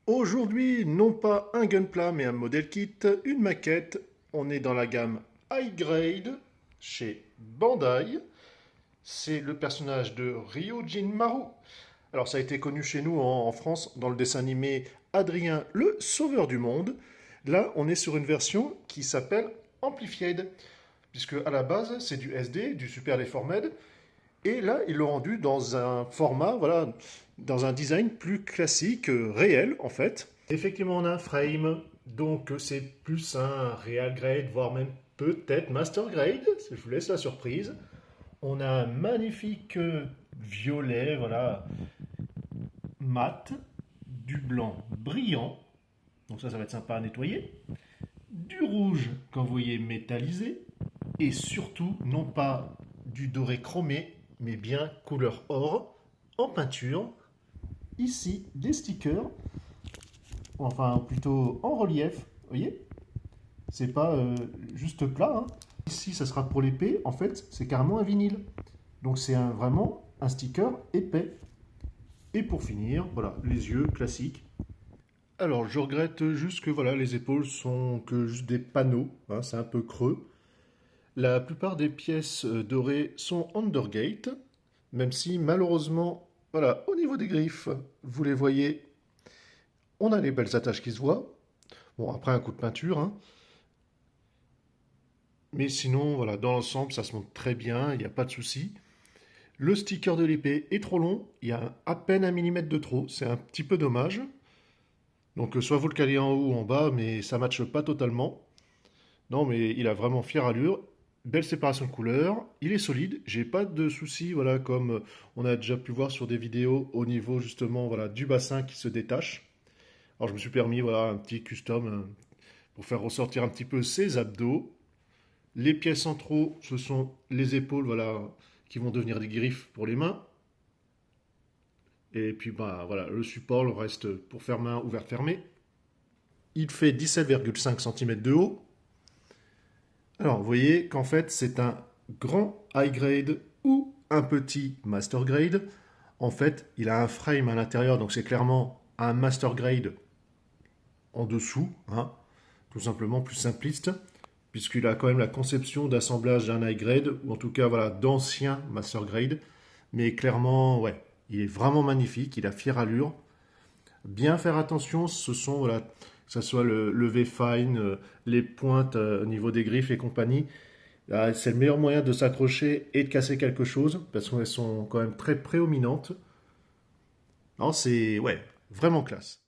Aujourd'hui, non pas un gunpla, mais un modèle kit, une maquette. On est dans la gamme High Grade chez Bandai. C'est le personnage de Ryujin Maru. Alors, ça a été connu chez nous en France dans le dessin animé Adrien le Sauveur du Monde. Là, on est sur une version qui s'appelle Amplified, puisque à la base, c'est du SD, du Super Deformed. Et là, ils l'ont rendu dans un format, voilà, dans un design plus classique, réel en fait. Effectivement, on a un frame, donc c'est plus un real grade, voire même peut-être master grade. Je vous laisse la surprise. On a un magnifique violet, voilà, mat, du blanc brillant, donc ça va être sympa à nettoyer. Du rouge, quand vous voyez métallisé, et surtout, non pas du doré chromé, mais bien couleur or, en peinture. Ici, des stickers, enfin plutôt en relief, vous voyez. C'est pas juste plat, hein. Ici, ça sera pour l'épée, en fait, c'est carrément un vinyle. Donc c'est vraiment un sticker épais. Et pour finir, voilà, les yeux classiques. Alors, je regrette juste que voilà, les épaules sont que juste des panneaux, hein, c'est un peu creux. La plupart des pièces dorées sont undergate, même si malheureusement, voilà, au niveau des griffes, vous les voyez, on a les belles attaches qui se voient. Bon, après un coup de peinture, hein. Mais sinon, voilà, dans l'ensemble, ça se monte très bien, il n'y a pas de souci. Le sticker de l'épée est trop long, il y a à peine 1 mm de trop, c'est un petit peu dommage. Donc soit vous le calez en haut ou en bas, mais ça ne matche pas totalement. Non, mais il a vraiment fière allure. Belle séparation de couleurs, il est solide, j'ai pas de soucis, voilà, comme on a déjà pu voir sur des vidéos au niveau justement voilà, du bassin qui se détache. Alors je me suis permis voilà, un petit custom pour faire ressortir un petit peu ses abdos. Les pièces centraux, ce sont les épaules voilà, qui vont devenir des griffes pour les mains. Et puis bah, voilà, le support, le reste pour faire main ouverte fermée. Il fait 17,5 cm de haut. Alors, vous voyez qu'en fait, c'est un grand high grade ou un petit master grade. En fait, il a un frame à l'intérieur, donc c'est clairement un master grade en dessous, hein, tout simplement plus simpliste, puisqu'il a quand même la conception d'assemblage d'un high grade, ou en tout cas voilà, d'ancien master grade. Mais clairement, ouais, il est vraiment magnifique, il a fière allure. Bien faire attention, ce sont voilà, que ce soit le V-Fine, les pointes au niveau des griffes et compagnie. C'est le meilleur moyen de s'accrocher et de casser quelque chose, parce qu'elles sont quand même très prédominantes. Non, c'est ouais, vraiment classe.